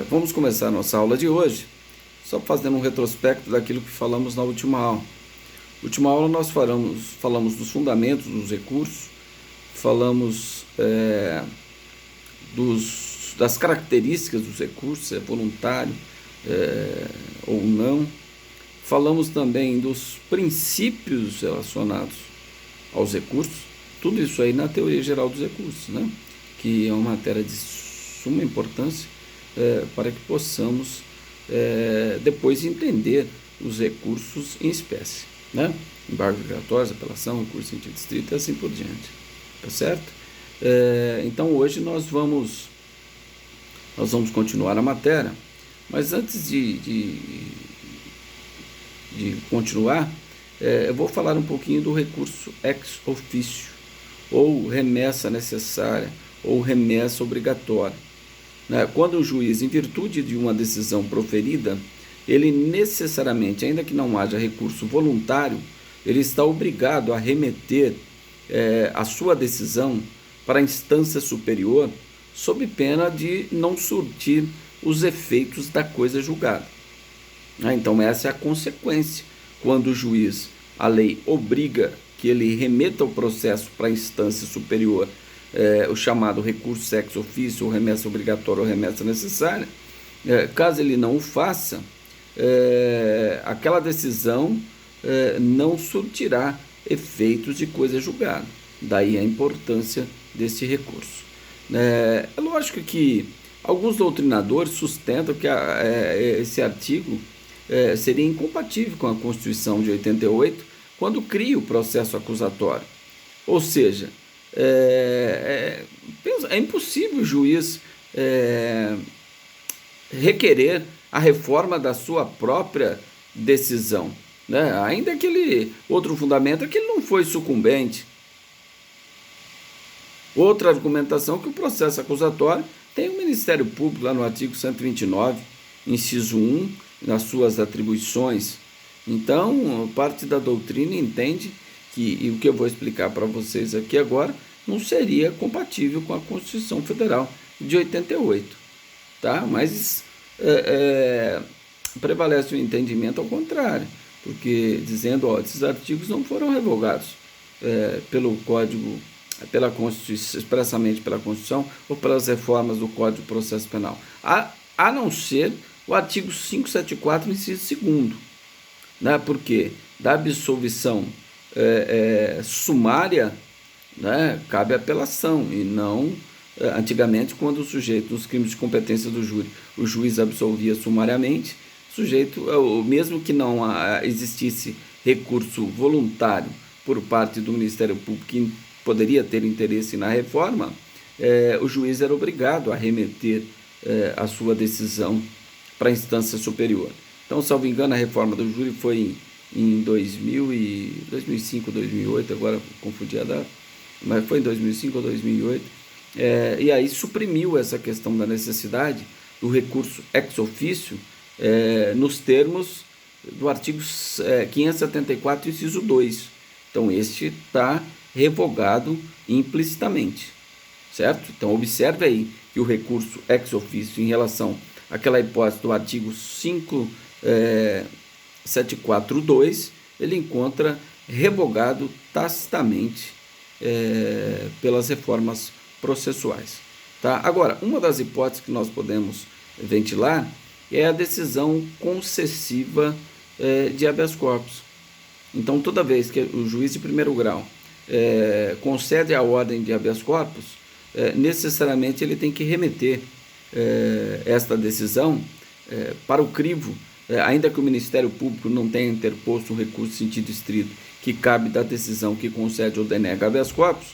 Vamos começar a nossa aula de hoje, só fazendo um retrospecto daquilo que falamos na última aula. Na última aula nós falamos dos fundamentos dos recursos, falamos das características dos recursos, se é voluntário ou não. Falamos também dos princípios relacionados aos recursos, tudo isso aí na teoria geral dos recursos, né? Que é uma matéria de suma importância para que possamos depois entender os recursos em espécie, né? Embargos obrigatórios, apelação, recurso em sentido estrito e assim por diante, tá certo? Então hoje nós vamos continuar a matéria, mas antes de continuar, eu vou falar um pouquinho do recurso ex officio, ou remessa necessária, ou remessa obrigatória. Quando o juiz, em virtude de uma decisão proferida, ele necessariamente, ainda que não haja recurso voluntário, ele está obrigado a remeter a sua decisão para a instância superior, sob pena de não surtir os efeitos da coisa julgada. Então essa é a consequência. Quando o juiz, a lei obriga que ele remeta o processo para a instância superior, o chamado recurso ex officio, ou remessa obrigatória ou remessa necessária, caso ele não o faça, aquela decisão não surtirá efeitos de coisa julgada. Daí a importância desse recurso. É lógico que alguns doutrinadores sustentam que esse artigo seria incompatível com a Constituição de 88, quando cria o processo acusatório. Ou seja, é impossível o juiz requerer a reforma da sua própria decisão, né? Ainda aquele outro fundamento é que ele não foi sucumbente. Outra argumentação é que o processo acusatório tem o Ministério Público lá no artigo 129, inciso 1, nas suas atribuições. Então, parte da doutrina entende que, e o que eu vou explicar para vocês aqui agora, não seria compatível com a Constituição Federal de 88, tá? Mas prevalece o entendimento ao contrário, porque dizendo, esses artigos não foram revogados pelo Código, pela Constituição, expressamente pela Constituição ou pelas reformas do Código de Processo Penal, a não ser o artigo 574, inciso 2º, né? Porque da absolvição sumária, né, cabe apelação, e não antigamente, quando o sujeito, nos crimes de competência do júri, o juiz absolvia sumariamente, sujeito, mesmo que não existisse recurso voluntário por parte do Ministério Público que poderia ter interesse na reforma, o juiz era obrigado a remeter a sua decisão para a instância superior. Então, salvo engano, a reforma do júri foi em 2005, 2008, agora confundi a data, mas foi em 2005 ou 2008, e aí suprimiu essa questão da necessidade do recurso ex officio nos termos do artigo 574, inciso 2. Então, este está revogado implicitamente, certo? Então, observe aí que o recurso ex officio em relação àquela hipótese do artigo 574.2, ele encontra revogado tacitamente pelas reformas processuais, tá? Agora, uma das hipóteses que nós podemos ventilar é a decisão concessiva de habeas corpus. Então, toda vez que o juiz de primeiro grau concede a ordem de habeas corpus, necessariamente ele tem que remeter esta decisão para o crivo, ainda que o Ministério Público não tenha interposto um recurso em sentido estrito que cabe da decisão que concede ou denega habeas corpus,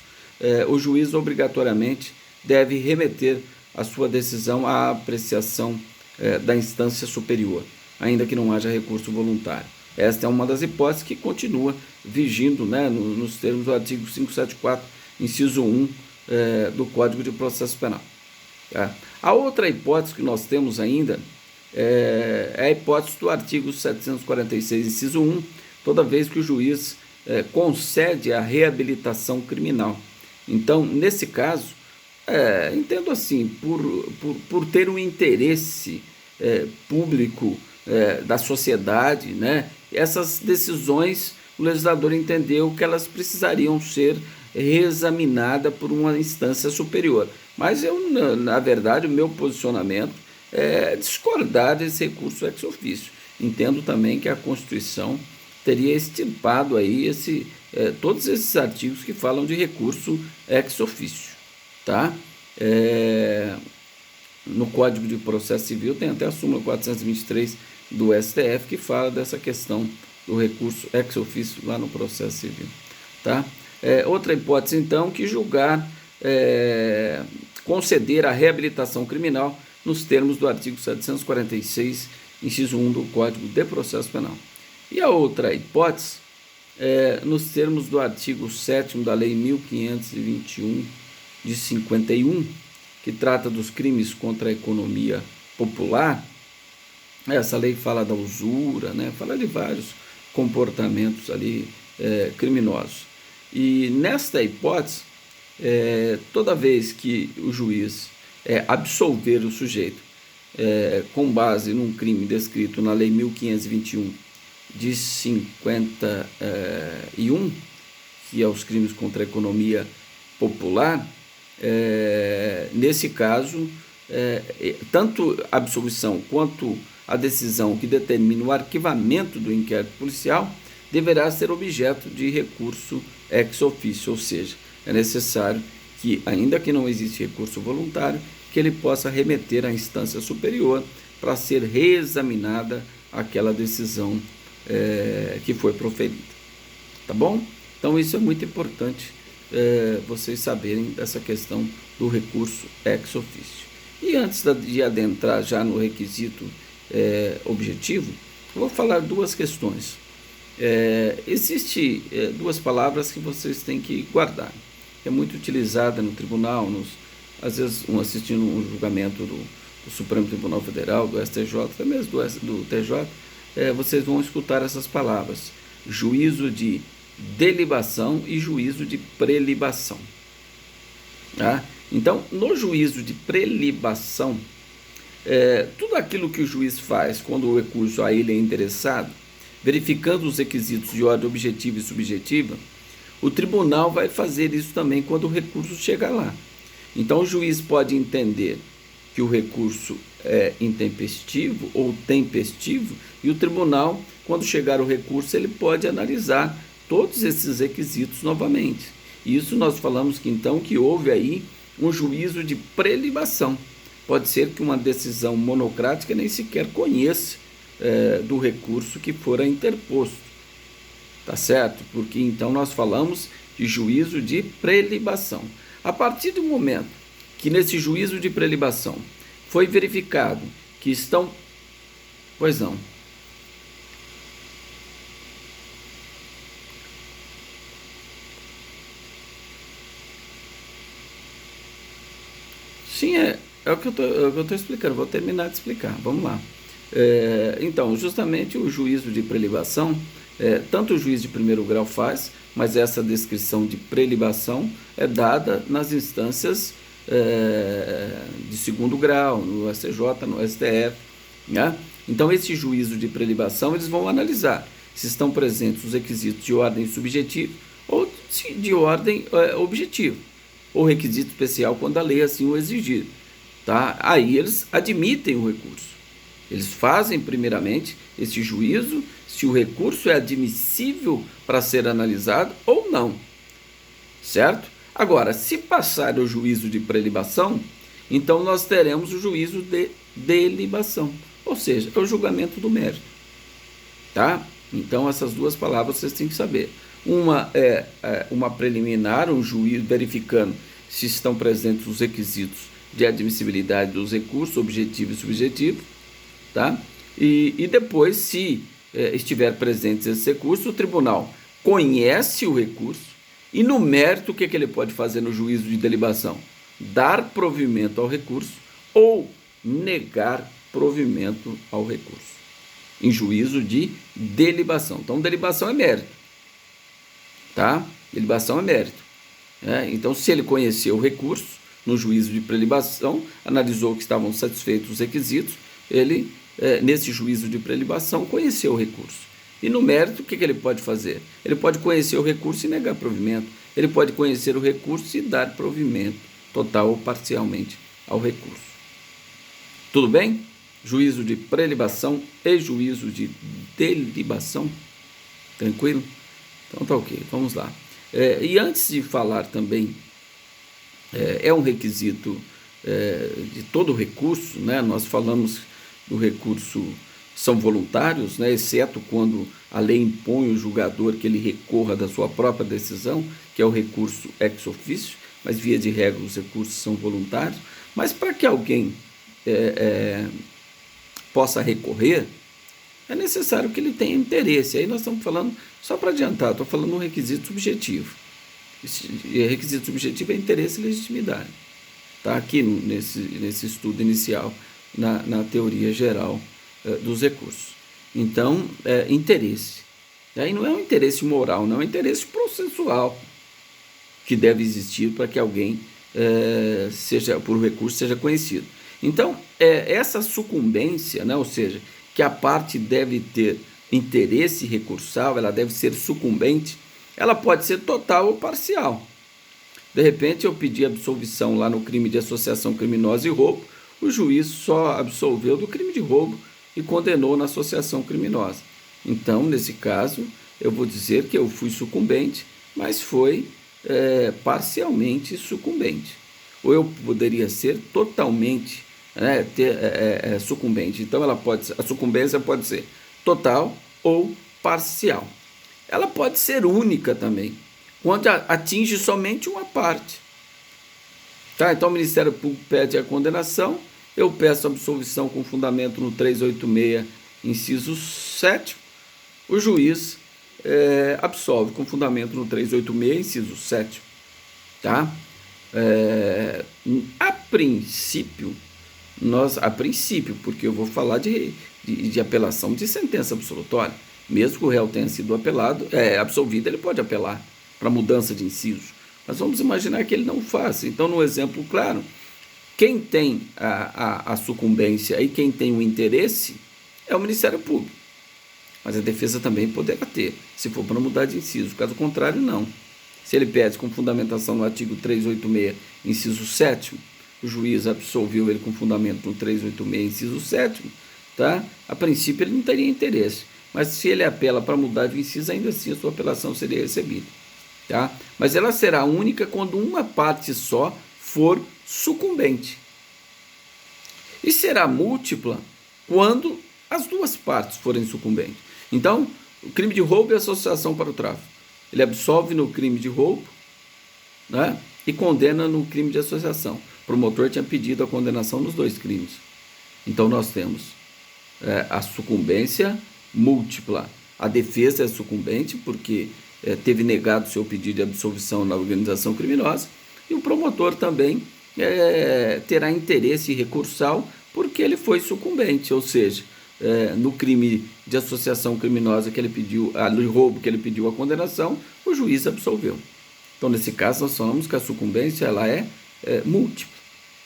o juiz obrigatoriamente deve remeter a sua decisão à apreciação da instância superior, ainda que não haja recurso voluntário. Esta é uma das hipóteses que continua vigindo, né, nos termos do artigo 574, inciso 1 do Código de Processo Penal. Tá? A outra hipótese que nós temos ainda é a hipótese do artigo 746, inciso 1, toda vez que o juiz concede a reabilitação criminal. Então, nesse caso, Entendo assim, por ter um interesse público da sociedade, né? Essas decisões, o legislador entendeu que elas precisariam ser reexaminadas por uma instância superior. Mas eu, na verdade, o meu posicionamento é discordar desse recurso ex officio. Entendo também que a Constituição teria extirpado aí todos esses artigos que falam de recurso ex officio, tá? No Código de Processo Civil tem até a súmula 423 do STF que fala dessa questão do recurso ex officio lá no processo civil, tá? Outra hipótese, então, que julgar, conceder a reabilitação criminal nos termos do artigo 746, inciso 1 do Código de Processo Penal. E a outra hipótese, nos termos do artigo 7º da Lei 1521 de 51, que trata dos crimes contra a economia popular. Essa lei fala da usura, né? Fala de vários comportamentos ali criminosos. E nesta hipótese, toda vez que o juiz absolver o sujeito com base num crime descrito na Lei 1521 de 51, que é os crimes contra a economia popular, nesse caso, tanto a absolvição quanto a decisão que determina o arquivamento do inquérito policial deverá ser objeto de recurso ex officio, ou seja, é necessário que, ainda que não existe recurso voluntário, que ele possa remeter à instância superior para ser reexaminada aquela decisão que foi proferida. Tá bom? Então isso é muito importante vocês saberem dessa questão do recurso ex officio. E antes de adentrar já no requisito objetivo, eu vou falar duas questões. Existem duas palavras que vocês têm que guardar. É muito utilizada no tribunal, às vezes assistindo um julgamento do Supremo Tribunal Federal, do STJ, até mesmo do TJ, vocês vão escutar essas palavras: juízo de delibação e juízo de prelibação. Tá? Então, no juízo de prelibação, tudo aquilo que o juiz faz quando o recurso a ele é endereçado, verificando os requisitos de ordem objetiva e subjetiva, o tribunal vai fazer isso também quando o recurso chegar lá. Então, o juiz pode entender que o recurso é intempestivo ou tempestivo, e o tribunal, quando chegar o recurso, ele pode analisar todos esses requisitos novamente. Isso nós falamos que então que houve aí um juízo de prelibação. Pode ser que uma decisão monocrática nem sequer conheça do recurso que fora interposto, tá certo? Porque então nós falamos de juízo de prelibação. A partir do momento que nesse juízo de prelibação foi verificado que estão... Pois não. Sim, é o que eu estou explicando, vou terminar de explicar, vamos lá. Então, justamente o juízo de prelibação, tanto o juiz de primeiro grau faz, mas essa descrição de prelibação é dada nas instâncias de segundo grau, no STJ, no STF, né? Então, esse juízo de prelibação, eles vão analisar se estão presentes os requisitos de ordem subjetiva ou de ordem objetiva, ou requisito especial quando a lei assim o exigir. Tá? Aí eles admitem o recurso. Eles fazem primeiramente esse juízo se o recurso é admissível para ser analisado ou não. Certo? Agora, se passar o juízo de prelibação, então nós teremos o juízo de delibação, ou seja, é o julgamento do mérito. Tá? Então essas duas palavras vocês têm que saber. Uma é uma preliminar, um juízo verificando se estão presentes os requisitos de admissibilidade dos recursos, objetivo e subjetivo, tá? E depois, se estiver presente esse recurso, o tribunal conhece o recurso e no mérito o que ele pode fazer no juízo de delibação? Dar provimento ao recurso ou negar provimento ao recurso, em juízo de delibação. Então, delibação é mérito, tá? Delibação é mérito. Então, se ele conhecer o recurso, no juízo de prelibação, analisou que estavam satisfeitos os requisitos, ele, nesse juízo de prelibação, conheceu o recurso. E no mérito, o que ele pode fazer? Ele pode conhecer o recurso e negar provimento. Ele pode conhecer o recurso e dar provimento, total ou parcialmente, ao recurso. Tudo bem? Juízo de prelibação e juízo de delibação. Tranquilo? Então tá ok, vamos lá. E antes de falar também, é um requisito de todo recurso, né? Nós falamos do recurso, são voluntários, né? Exceto quando a lei impõe o julgador que ele recorra da sua própria decisão, que é o recurso ex officio, mas via de regra os recursos são voluntários. Mas para que alguém possa recorrer, é necessário que ele tenha interesse. Aí nós estamos falando, só para adiantar, estou falando um requisito subjetivo. Esse requisito subjetivo é interesse e legitimidade. Está aqui nesse estudo inicial, na teoria geral dos recursos. Então, interesse. E aí não é um interesse moral, não é um interesse processual que deve existir para que alguém, por recurso, seja conhecido. Então, essa sucumbência, né, ou seja, que a parte deve ter interesse recursal, ela deve ser sucumbente, ela pode ser total ou parcial. De repente, eu pedi absolvição lá no crime de associação criminosa e roubo, o juiz só absolveu do crime de roubo e condenou na associação criminosa. Então, nesse caso, eu vou dizer que eu fui sucumbente, mas foi parcialmente sucumbente. Ou eu poderia ser totalmente sucumbente. Então, a sucumbência pode ser total ou parcial. Ela pode ser única também, quando atinge somente uma parte. Tá? Então, o Ministério Público pede a condenação, eu peço absolvição com fundamento no 386, inciso 7, o juiz absolve com fundamento no 386, inciso 7. Tá? A princípio, porque eu vou falar de apelação de sentença absolutória, mesmo que o réu tenha sido absolvido, ele pode apelar para mudança de inciso, mas vamos imaginar que ele não faça. Então, no exemplo claro, quem tem a sucumbência e quem tem o interesse é o Ministério Público, mas a defesa também poderá ter, se for para mudar de inciso, caso contrário, não. Se ele pede com fundamentação no artigo 386, inciso 7, o juiz absolveu ele com fundamento no 386, inciso 7, tá? A princípio ele não teria interesse, mas se ele apela para mudar de inciso, ainda assim a sua apelação seria recebida. Tá? Mas ela será única quando uma parte só for sucumbente. E será múltipla quando as duas partes forem sucumbentes. Então, o crime de roubo e associação para o tráfico. Ele absolve no crime de roubo, né, e condena no crime de associação. O promotor tinha pedido a condenação nos dois crimes. Então, nós temos a sucumbência múltipla. A defesa é sucumbente porque teve negado seu pedido de absolvição na organização criminosa, e o promotor também terá interesse recursal porque ele foi sucumbente, ou seja, no crime de associação criminosa que ele pediu, no roubo que ele pediu a condenação, o juiz absolveu. Então, nesse caso, nós falamos que a sucumbência ela é múltipla,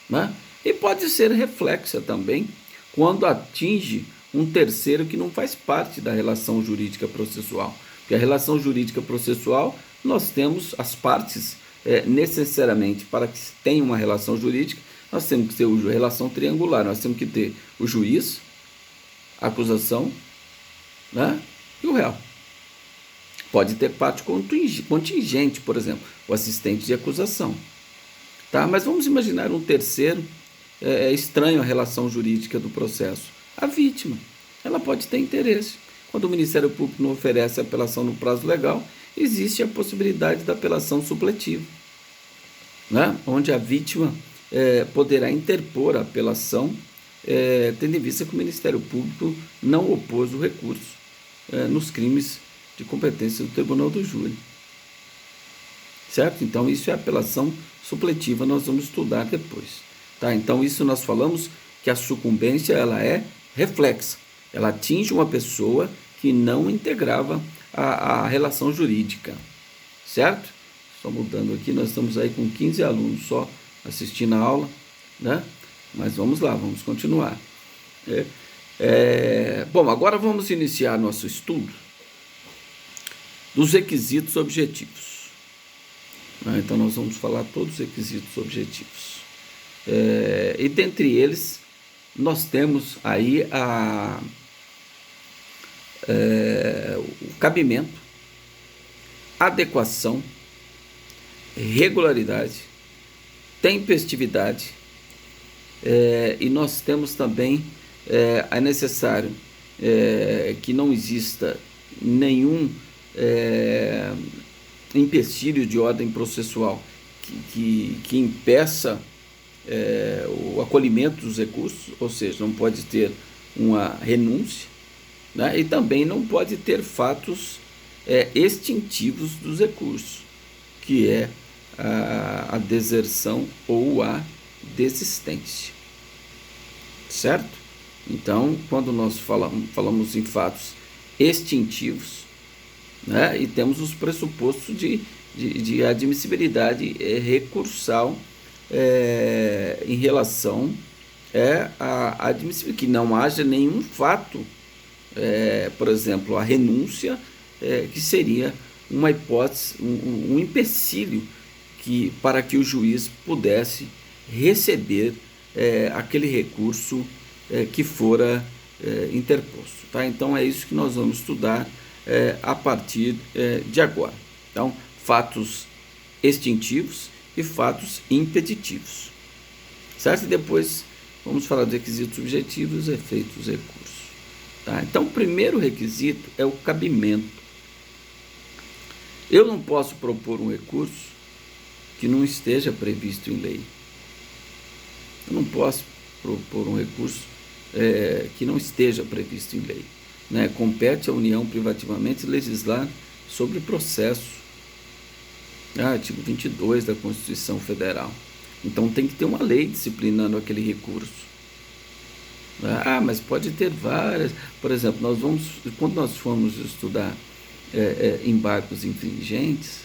né? E pode ser reflexa também quando atinge um terceiro que não faz parte da relação jurídica processual. Porque a relação jurídica processual, nós temos as partes, necessariamente, para que se tenha uma relação jurídica, nós temos que ter a relação triangular, nós temos que ter o juiz, a acusação, né, e o réu. Pode ter parte contingente, por exemplo, o assistente de acusação. Tá? Mas vamos imaginar um terceiro estranho à relação jurídica do processo. A vítima, ela pode ter interesse. Quando o Ministério Público não oferece apelação no prazo legal, existe a possibilidade da apelação supletiva, né? Onde a vítima poderá interpor a apelação, tendo em vista que o Ministério Público não opôs o recurso nos crimes de competência do Tribunal do Júri. Certo? Então, isso é apelação supletiva, nós vamos estudar depois. Tá? Então, isso nós falamos que a sucumbência ela é reflexa. Ela atinge uma pessoa que não integrava a relação jurídica. Certo? Só mudando aqui, nós estamos aí com 15 alunos só assistindo a aula, né? Mas vamos lá, vamos continuar. Bom, agora vamos iniciar nosso estudo dos requisitos objetivos. Então, nós vamos falar todos os requisitos objetivos. E dentre eles, nós temos aí o cabimento, adequação, regularidade, tempestividade, e nós temos também é necessário que não exista nenhum empecilho de ordem processual que impeça o acolhimento dos recursos, ou seja, não pode ter uma renúncia, né? E também não pode ter fatos extintivos dos recursos, que é a deserção ou a desistência, certo? Então, quando nós falamos em fatos extintivos, né, e temos os pressupostos de admissibilidade recursal em relação a admissível, que não haja nenhum fato, por exemplo, a renúncia, que seria uma hipótese, um empecilho para que o juiz pudesse receber aquele recurso que fora interposto. Tá? Então é isso que nós vamos estudar a partir de agora. Então, fatos extintivos e fatos impeditivos. Certo? E depois vamos falar dos requisitos subjetivos e efeitos dos recursos. Tá? Então, o primeiro requisito é o cabimento. Eu não posso propor um recurso que não esteja previsto em lei. Eu não posso propor um recurso que não esteja previsto em lei. Né? Compete à União privativamente legislar sobre processo. Artigo 22 da Constituição Federal. Então tem que ter uma lei disciplinando aquele recurso. Mas pode ter várias. Por exemplo, quando nós formos estudar embargos infringentes,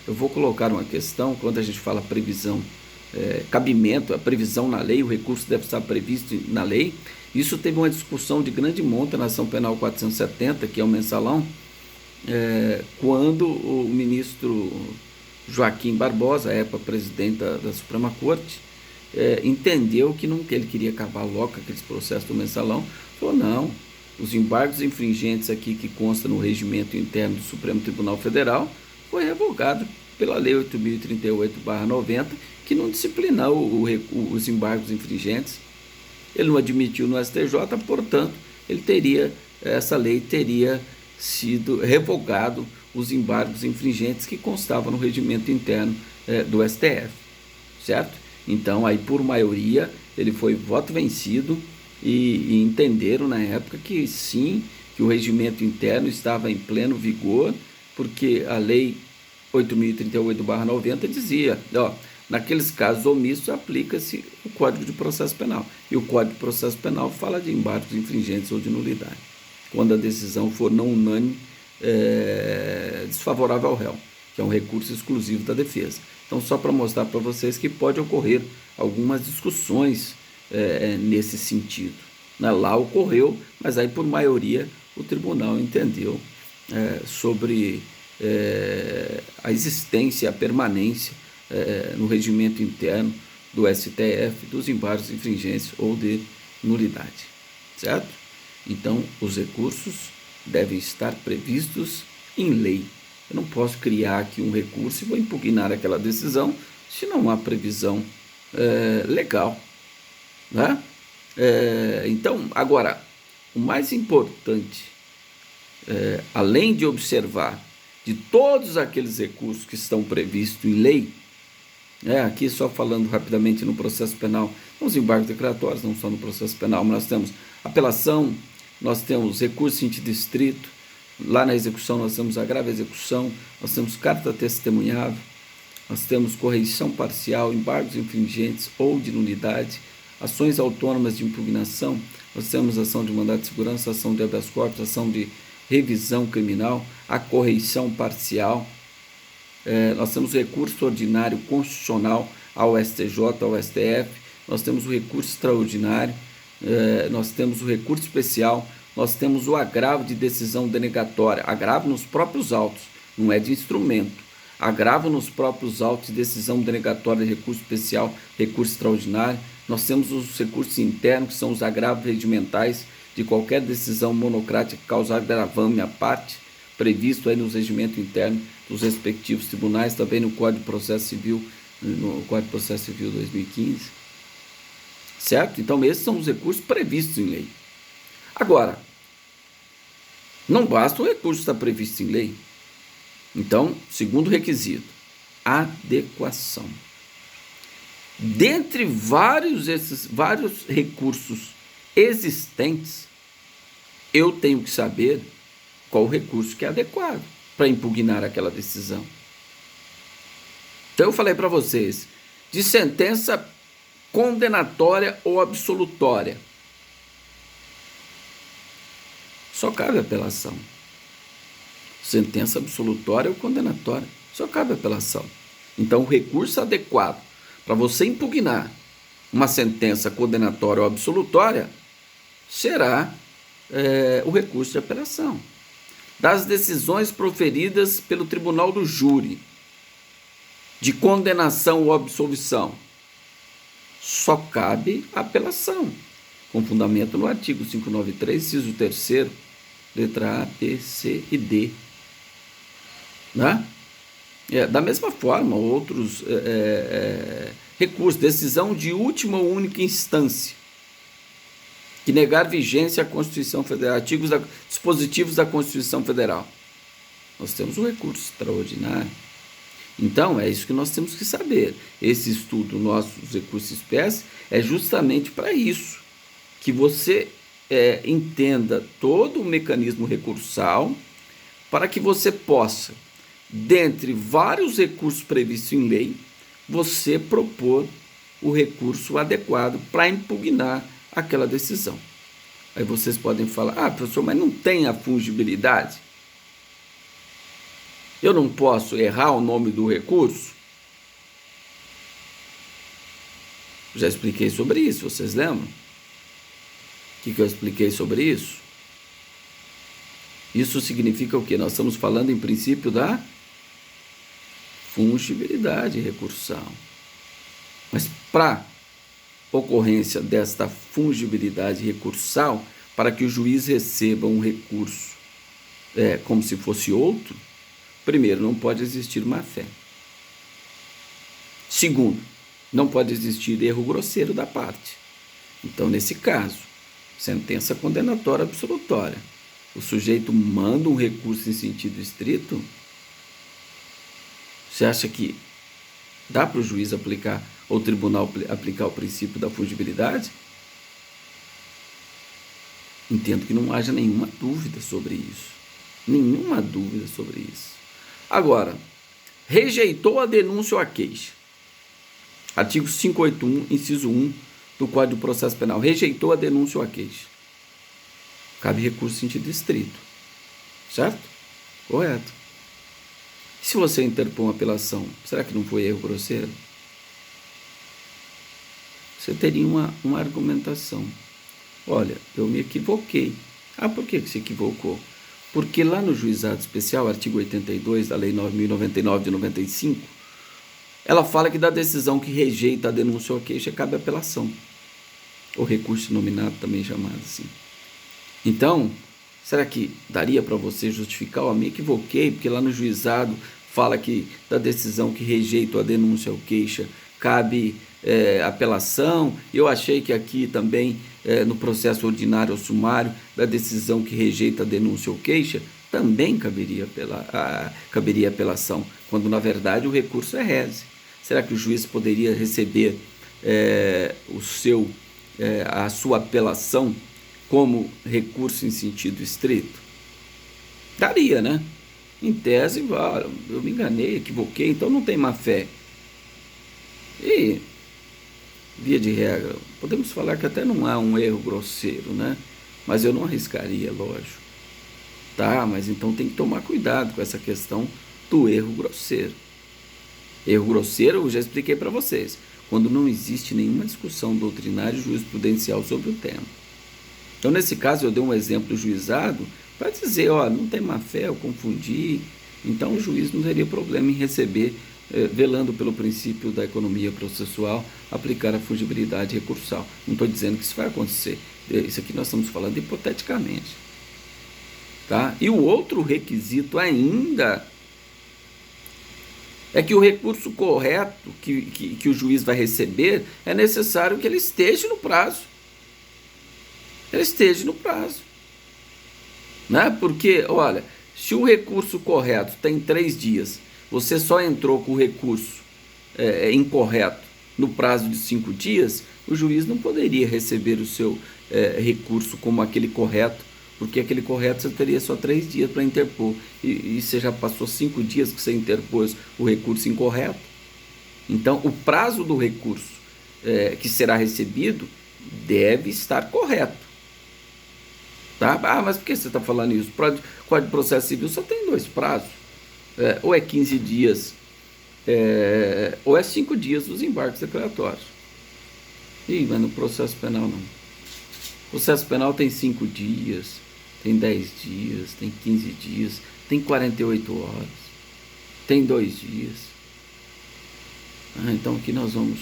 eu vou colocar uma questão, quando a gente fala previsão, cabimento, a previsão na lei, o recurso deve estar previsto na lei. Isso teve uma discussão de grande monta na Ação Penal 470, que é o mensalão, quando o ministro Joaquim Barbosa, à época presidente da Suprema Corte, entendeu que ele queria acabar logo com aqueles processos do mensalão. Falou, não, os embargos infringentes aqui que consta no regimento interno do Supremo Tribunal Federal foi revogado pela Lei 8.038/90, que não disciplinou os embargos infringentes. Ele não admitiu no STJ, portanto, essa lei teria sido revogado os embargos infringentes que constavam no regimento interno do STF, certo? Então, aí por maioria, ele foi voto vencido e entenderam na época que sim, que o regimento interno estava em pleno vigor, porque a lei 8.038/90 dizia, naqueles casos omissos aplica-se o Código de Processo Penal. E o Código de Processo Penal fala de embargos infringentes ou de nulidade, quando a decisão for não unânime, desfavorável ao réu, que é um recurso exclusivo da defesa. Então, só para mostrar para vocês que pode ocorrer algumas discussões nesse sentido. Lá ocorreu, mas aí por maioria o tribunal entendeu sobre a existência, a permanência no regimento interno do STF dos embargos infringentes ou de nulidade, certo? Então, os recursos devem estar previstos em lei. Eu não posso criar aqui um recurso e vou impugnar aquela decisão se não há previsão legal, né? Então, agora, o mais importante, além de observar de todos aqueles recursos que estão previstos em lei, aqui só falando rapidamente no processo penal, nos embargos declaratórios, não só no processo penal, mas nós temos apelação, nós temos recurso interdistrito, lá na execução nós temos agravo à execução, nós temos carta testemunhável, nós temos correição parcial, embargos infringentes ou de nulidade, ações autônomas de impugnação, nós temos ação de mandado de segurança, ação de habeas corpus, ação de revisão criminal, a correição parcial, nós temos o recurso ordinário constitucional ao STJ, ao STF, nós temos o recurso extraordinário, nós temos o recurso especial, nós temos o agravo de decisão denegatória, agravo nos próprios autos, não é de instrumento, agravo nos próprios autos de decisão denegatória de recurso especial, recurso extraordinário, nós temos os recursos internos, que são os agravos regimentais de qualquer decisão monocrática que causar gravame à parte, previsto aí nos regimentos internos dos respectivos tribunais, também no Código de Processo Civil, no Código de Processo Civil 2015, certo? Então esses são os recursos previstos em lei. Agora, não basta o recurso estar previsto em lei. Então, segundo requisito, adequação. Dentre vários recursos existentes, eu tenho que saber qual o recurso que é adequado para impugnar aquela decisão. Então eu falei para vocês, de sentença condenatória ou absolutória, só cabe apelação. Sentença absolutória ou condenatória, só cabe apelação. Então o recurso adequado para você impugnar uma sentença condenatória ou absolutória será o recurso de apelação. Das decisões proferidas pelo tribunal do júri, de condenação ou absolvição, só cabe apelação, com fundamento no artigo 593, inciso 3º, letra A, B, C e D. Né? Da mesma forma, outros recursos, decisão de última ou única instância, que negar vigência à Constituição Federal, dispositivos da Constituição Federal. Nós temos um recurso extraordinário. Então, é isso que nós temos que saber. Esse estudo nosso dos recursos espécies é justamente para isso, que você entenda todo o mecanismo recursal, para que você possa, dentre vários recursos previstos em lei, você propor o recurso adequado para impugnar aquela decisão. Aí vocês podem falar, professor, mas não tem a fungibilidade? Eu não posso errar o nome do recurso? Já expliquei sobre isso, vocês lembram? O que eu expliquei sobre isso? Isso significa o quê? Nós estamos falando em princípio da fungibilidade recursal. Mas para ocorrência desta fungibilidade recursal, para que o juiz receba um recurso como se fosse outro, primeiro, não pode existir má-fé. Segundo, não pode existir erro grosseiro da parte. Então, nesse caso, sentença condenatória absolutória, o sujeito manda um recurso em sentido estrito, você acha que dá para o juiz aplicar, ou o tribunal aplicar o princípio da fungibilidade? Entendo que não haja nenhuma dúvida sobre isso. Nenhuma dúvida sobre isso. Agora, rejeitou a denúncia ou a queixa. Artigo 581, inciso 1 do Código de Processo Penal. Rejeitou a denúncia ou a queixa. Cabe recurso em sentido estrito. Certo? Correto. Se você interpor uma apelação, será que não foi erro grosseiro? Você teria uma argumentação. Olha, eu me equivoquei. Por que você equivocou? Porque lá no juizado especial, artigo 82 da Lei 9.099 de 95, ela fala que da decisão que rejeita a denúncia ou a queixa cabe apelação, ou recurso nominado, também chamado assim. Então, será que daria para você justificar? Me equivoquei, porque lá no juizado fala que da decisão que rejeita a denúncia ou queixa cabe apelação. Eu achei que aqui também, no processo ordinário ou sumário, da decisão que rejeita a denúncia ou queixa, também caberia apelação, quando na verdade o recurso é rese. Será que o juiz poderia receber a sua apelação como recurso em sentido estrito? Daria, né? Em tese, eu me enganei, equivoquei, então não tem má fé. E, via de regra, podemos falar que até não há um erro grosseiro, né? Mas eu não arriscaria, lógico. Tá, mas então tem que tomar cuidado com essa questão do erro grosseiro. Erro grosseiro, eu já expliquei para vocês. Quando não existe nenhuma discussão doutrinária e jurisprudencial sobre o tema. Então, nesse caso, eu dei um exemplo do juizado para dizer, ó, não tem má fé, eu confundi. Então, o juiz não teria problema em receber, velando pelo princípio da economia processual, aplicar a fungibilidade recursal. Não estou dizendo que isso vai acontecer. Isso aqui nós estamos falando hipoteticamente. Tá? E o outro requisito ainda é que o recurso correto que o juiz vai receber é necessário que ele esteja no prazo. Ele esteja no prazo. Né? Porque, olha, se o recurso correto tem 3 dias, você só entrou com o recurso incorreto no prazo de 5 dias, o juiz não poderia receber o seu recurso como aquele correto, porque aquele correto você teria só 3 dias para interpor, e você já passou 5 dias que você interpôs o recurso incorreto. Então, o prazo do recurso que será recebido deve estar correto. Tá? Ah, mas por que você está falando isso? O Código de Processo Civil só tem 2 prazos. Ou é 15 dias, ou é 5 dias dos embargos declaratórios. Ih, mas no processo penal não. O processo penal tem 5 dias, tem 10 dias, tem 15 dias, tem 48 horas, tem 2 dias. Então aqui nós vamos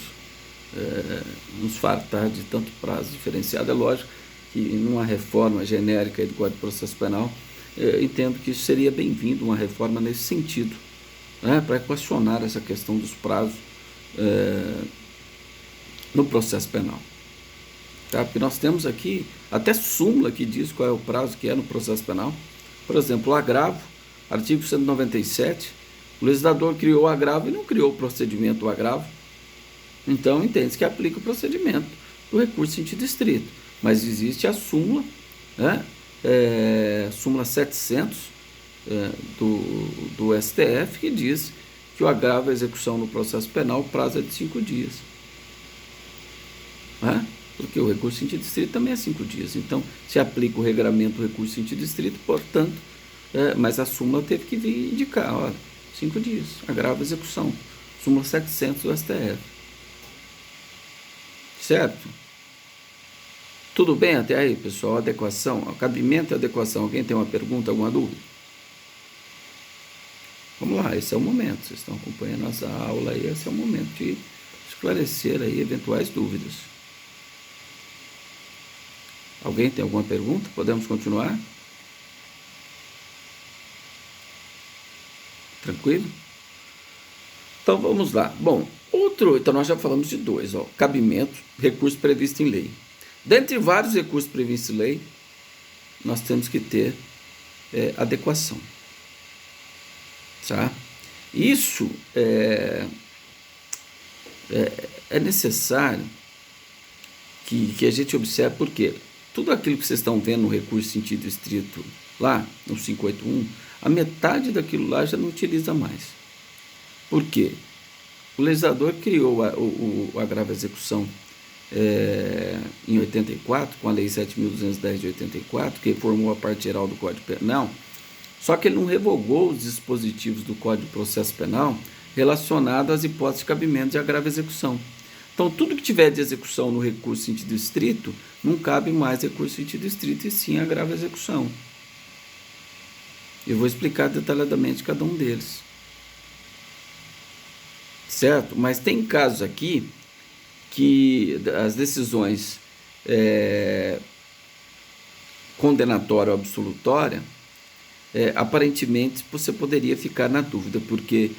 nos fartar de tanto prazo diferenciado. É lógico que numa reforma genérica do Código de Processo Penal, entendo que isso seria bem-vindo, uma reforma nesse sentido, né, para equacionar essa questão dos prazos no processo penal. Tá? Porque nós temos aqui até súmula que diz qual é o prazo que é no processo penal. Por exemplo, o agravo, artigo 197, o legislador criou o agravo e não criou o procedimento do agravo. Então, entende-se que aplica o procedimento do recurso em sentido estrito. Mas existe a súmula, né? Súmula 700 do STF, que diz que o agravo é execução no processo penal, o prazo é de 5 dias. Né? Porque o recurso em sentido estrito também é 5 dias. Então, se aplica o regramento do recurso em sentido estrito, portanto, mas a súmula teve que vir indicar, olha, 5 dias, agravo execução. Súmula 700 do STF. Certo? Tudo bem até aí, pessoal? Adequação, cabimento e adequação. Alguém tem uma pergunta, alguma dúvida? Vamos lá, esse é o momento. Vocês estão acompanhando essa aula aí, esse é o momento de esclarecer aí eventuais dúvidas. Alguém tem alguma pergunta? Podemos continuar? Tranquilo? Então vamos lá. Bom, então nós já falamos de 2, ó, cabimento, recurso previsto em lei. Dentre vários recursos previstos em lei, nós temos que ter adequação. Tá? Isso é necessário que a gente observe, porque tudo aquilo que vocês estão vendo no recurso sentido estrito lá, no 581, a metade daquilo lá já não utiliza mais. Por quê? O legislador criou o agravo à execução em 84, com a Lei 7.210 de 84, que reformou a parte geral do Código Penal, só que ele não revogou os dispositivos do Código de Processo Penal relacionados às hipóteses de cabimento de agravo à execução. Então, tudo que tiver de execução no recurso sentido estrito, não cabe mais recurso sentido estrito, e sim agravo à execução. Eu vou explicar detalhadamente cada um deles. Certo? Mas tem casos aqui que as decisões condenatória ou absolutória, aparentemente você poderia ficar na dúvida, porque,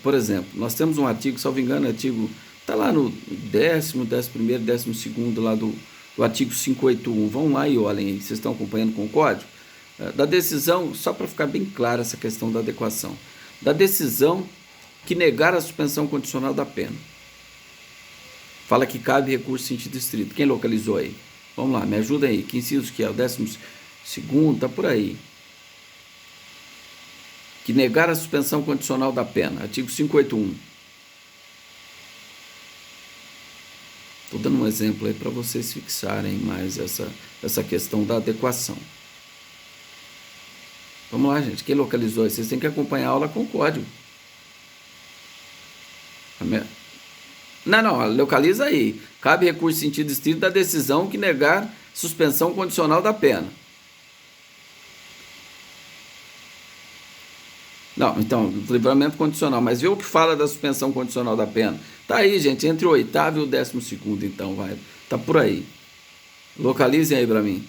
por exemplo, nós temos um artigo, salvo engano, artigo está lá no 10º, 11º, 12º lá do artigo 581. Vão lá e olhem aí, vocês estão acompanhando com o código? Da decisão, só para ficar bem clara essa questão da adequação, da decisão que negar a suspensão condicional da pena. Fala que cabe recurso em sentido estrito. Quem localizou aí? Vamos lá, me ajuda aí. Que inciso que é? O 12º, está por aí. Que negar a suspensão condicional da pena. Artigo 581. Estou dando um exemplo aí para vocês fixarem mais essa questão da adequação. Vamos lá, gente. Quem localizou aí? Vocês têm que acompanhar a aula com o código. Não, localiza aí. Cabe recurso em sentido estrito da decisão que negar suspensão condicional da pena. Não, então, livramento condicional, mas vê o que fala da suspensão condicional da pena. Tá aí, gente, entre o 8º e o 12º, então, vai. Tá por aí. Localizem aí para mim.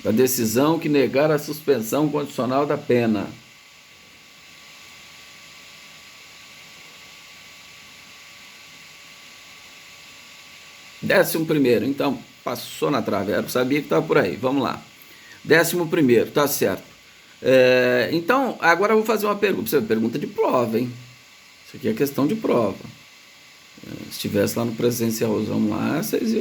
Da decisão que negar a suspensão condicional da pena. Décimo primeiro, então, passou na trave, eu sabia que estava por aí, vamos lá. 11º, tá certo. Então, agora eu vou fazer uma pergunta, pergunta de prova, hein? Isso aqui é questão de prova. Se estivesse lá no presencialzão lá, vocês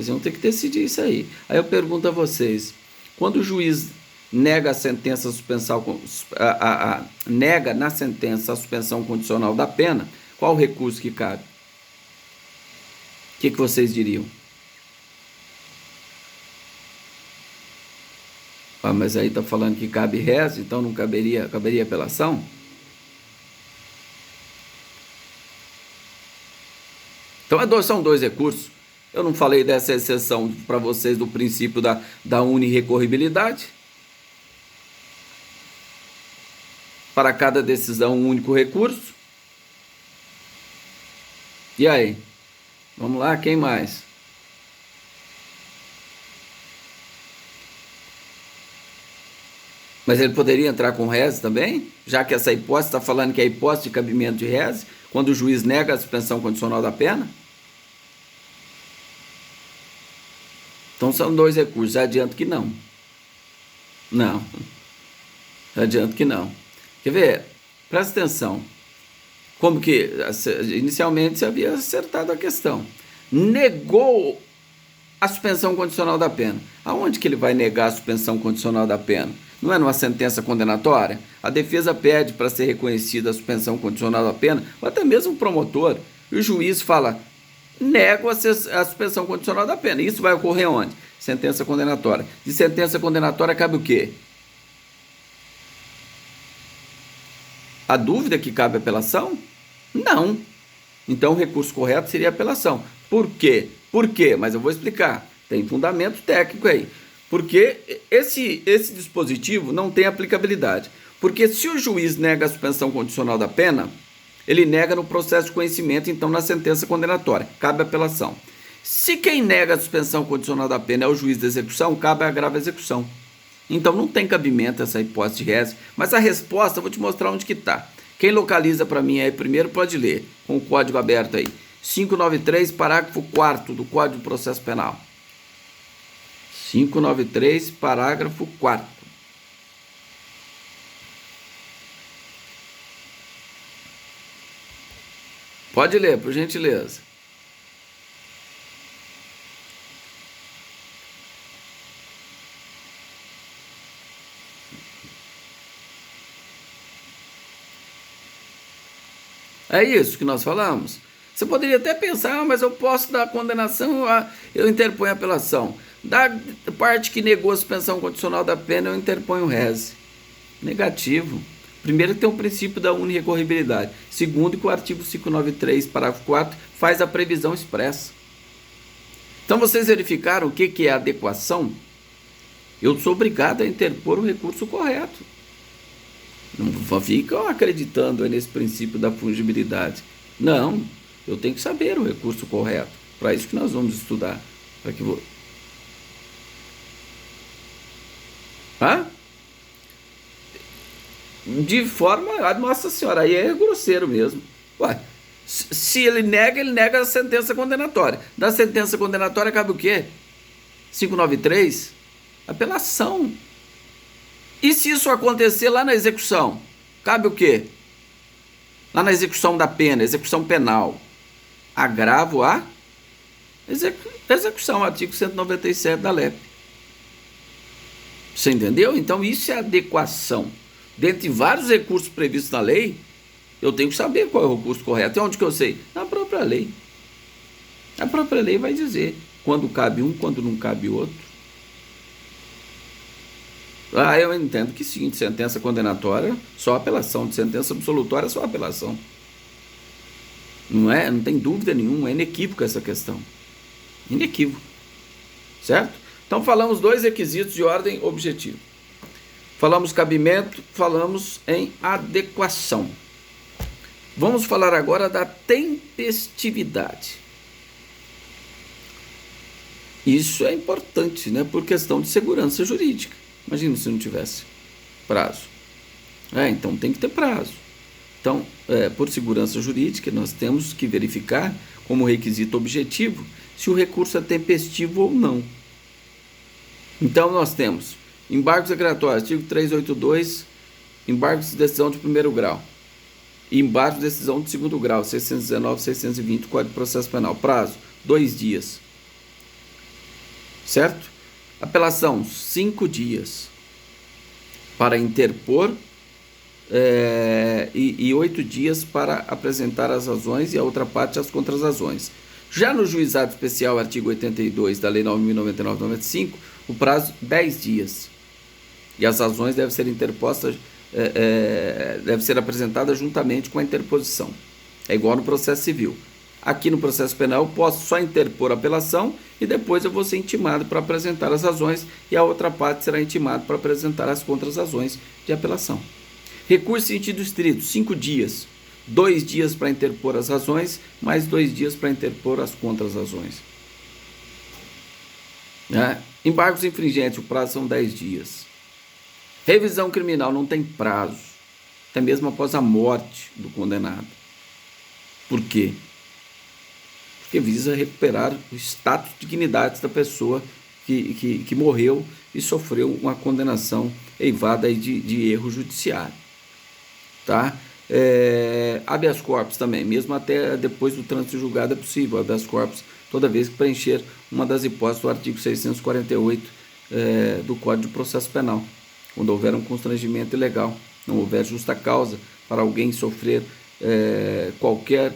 iam ter que decidir isso aí. Aí eu pergunto a vocês, quando o juiz nega a sentença nega na sentença a suspensão condicional da pena, qual o recurso que cabe? O que vocês diriam? Mas aí está falando que cabe rezo, então não caberia apelação? Então são dois recursos. Eu não falei dessa exceção para vocês do princípio da unirrecorribilidade? Para cada decisão, um único recurso? E aí? Vamos lá, quem mais? Mas ele poderia entrar com reze também? Já que essa hipótese está falando que é a hipótese de cabimento de reze, quando o juiz nega a suspensão condicional da pena? Então são dois recursos, já adianto que não. Não. Já adianto que não. Quer ver? Presta atenção. Como que inicialmente se havia acertado a questão. Negou a suspensão condicional da pena. Aonde que ele vai negar a suspensão condicional da pena? Não é numa sentença condenatória? A defesa pede para ser reconhecida a suspensão condicional da pena, ou até mesmo o promotor, e o juiz fala, nego a suspensão condicional da pena. Isso vai ocorrer onde? Sentença condenatória. De sentença condenatória cabe o quê? A dúvida que cabe apelação? Não. Então o recurso correto seria apelação. Por quê? Por quê? Mas eu vou explicar. Tem fundamento técnico aí. Porque esse dispositivo não tem aplicabilidade. Porque se o juiz nega a suspensão condicional da pena, ele nega no processo de conhecimento, então na sentença condenatória. Cabe apelação. Se quem nega a suspensão condicional da pena é o juiz de execução, cabe a agravo execução. Então não tem cabimento essa hipótese de reze. Mas a resposta eu vou te mostrar onde que está. Quem localiza para mim aí primeiro pode ler, com o código aberto aí. 593, parágrafo 4º do Código de Processo Penal. 593, parágrafo 4º. Pode ler, por gentileza. É isso que nós falamos. Você poderia até pensar, mas eu posso dar condenação, eu interponho apelação. Da parte que negou a suspensão condicional da pena, eu interponho reze. Negativo. Primeiro, tem o princípio da unirrecorribilidade. Segundo, que o artigo 593, parágrafo 4, faz a previsão expressa. Então, vocês verificaram o que é adequação? Eu sou obrigado a interpor o recurso correto. Não ficam acreditando nesse princípio da fungibilidade. Não, eu tenho que saber o recurso correto. Para isso que nós vamos estudar. Para que de forma... Nossa senhora, aí é grosseiro mesmo. Ué, se ele nega a sentença condenatória. Da sentença condenatória cabe o quê? 593? Apelação. E se isso acontecer lá na execução? Cabe o quê? Lá na execução da pena, execução penal. Agravo a execução, artigo 197 da LEP. Você entendeu? Então isso é adequação. Dentre vários recursos previstos na lei, eu tenho que saber qual é o recurso correto. E onde que eu sei? Na própria lei. A própria lei vai dizer quando cabe um, quando não cabe outro. Eu entendo que sim, de sentença condenatória, só apelação, de sentença absolutória, só apelação. Não tem dúvida nenhuma, é inequívoca essa questão. Inequívoco. Certo? Então falamos dois requisitos de ordem objetiva. Falamos cabimento, falamos em adequação. Vamos falar agora da tempestividade. Isso é importante, né, por questão de segurança jurídica. Imagina se não tivesse prazo. Então tem que ter prazo. Então, por segurança jurídica, nós temos que verificar como requisito objetivo se o recurso é tempestivo ou não. Então, nós temos embargos declaratórios, artigo 382, embargos de decisão de primeiro grau, embargos de decisão de segundo grau, 619 e 620 do Código de Processo Penal. Prazo, 2 dias. Certo? Apelação, 5 dias para interpor e 8 dias para apresentar as razões e a outra parte as contrarrazões. Já no juizado especial, artigo 82 da Lei 9.099/95, o prazo 10 dias. E as razões devem ser interpostas, devem ser apresentadas juntamente com a interposição. É igual no processo civil. Aqui no processo penal eu posso só interpor a apelação e depois eu vou ser intimado para apresentar as razões e a outra parte será intimada para apresentar as contrarrazões de apelação. Recurso em sentido estrito, 5 dias. 2 dias para interpor as razões, mais 2 dias para interpor as contrarrazões. Embargos infringentes, o prazo são 10 dias. Revisão criminal não tem prazo, até mesmo após a morte do condenado. Por quê? Porque visa recuperar o status de dignidade da pessoa que morreu e sofreu uma condenação eivada aí de erro judiciário. Tá? Habeas corpus também, mesmo até depois do trânsito julgado é possível habeas corpus, toda vez que preencher uma das hipóteses do artigo 648 do Código de Processo Penal, quando houver um constrangimento ilegal, não houver justa causa para alguém sofrer qualquer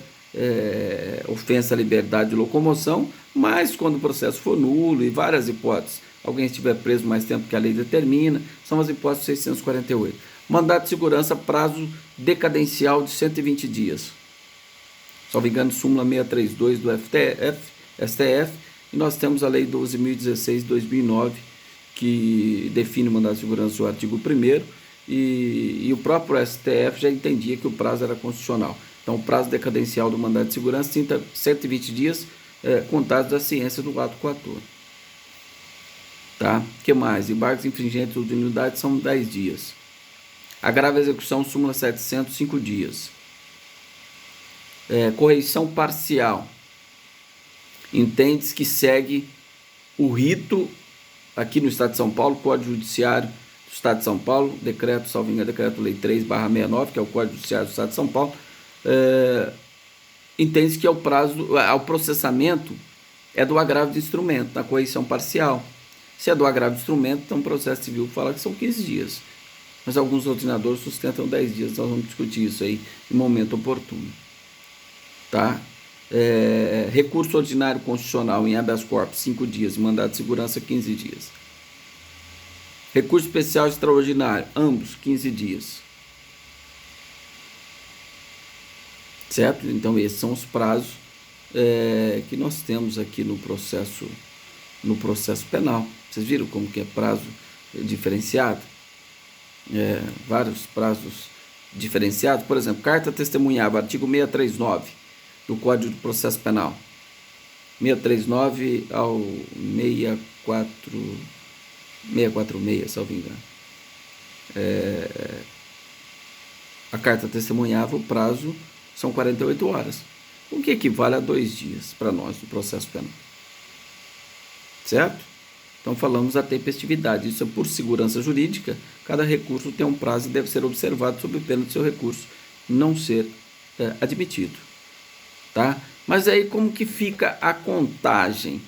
ofensa à liberdade de locomoção, mas quando o processo for nulo e várias hipóteses, alguém estiver preso mais tempo que a lei determina, são as hipóteses 648. Mandato de segurança, prazo decadencial de 120 dias. Salvo engano, súmula 632 do STF, e nós temos a lei 12.016 de 2009, que define o mandato de segurança no artigo 1º, e o próprio STF já entendia que o prazo era constitucional. Então, o prazo decadencial do mandato de segurança, 120 dias, contados da ciência do ato coator. Tá? O que mais? Embargos infringentes de unidade são 10 dias. Agravo à execução, súmula 700, 5 dias. Correição parcial. Entende-se que segue o rito, aqui no Estado de São Paulo, Código Judiciário do Estado de São Paulo, decreto, salvo engano, decreto-lei 3/69, que é o Código Judiciário do Estado de São Paulo, entende-se que é o prazo, ao processamento é do agravo de instrumento, da correição parcial. Se é do agravo de instrumento, então o processo civil fala que são 15 dias. Mas alguns doutrinadores sustentam 10 dias, nós vamos discutir isso aí em momento oportuno. Tá? Recurso ordinário constitucional em habeas corpus, 5 dias, mandado de segurança, 15 dias. Recurso especial extraordinário, ambos, 15 dias. Certo? Então, esses são os prazos que nós temos aqui no processo penal. Vocês viram como que é prazo diferenciado? Vários prazos diferenciados. Por exemplo, carta testemunhável, artigo 639 do Código de Processo Penal. 639 ao 646, salvo engano. A carta testemunhável, o prazo são 48 horas, o que equivale a 2 dias para nós no processo penal. Certo? Então falamos da tempestividade. Isso é por segurança jurídica. Cada recurso tem um prazo e deve ser observado sob pena de seu recurso não ser admitido. Tá? Mas aí como que fica a contagem?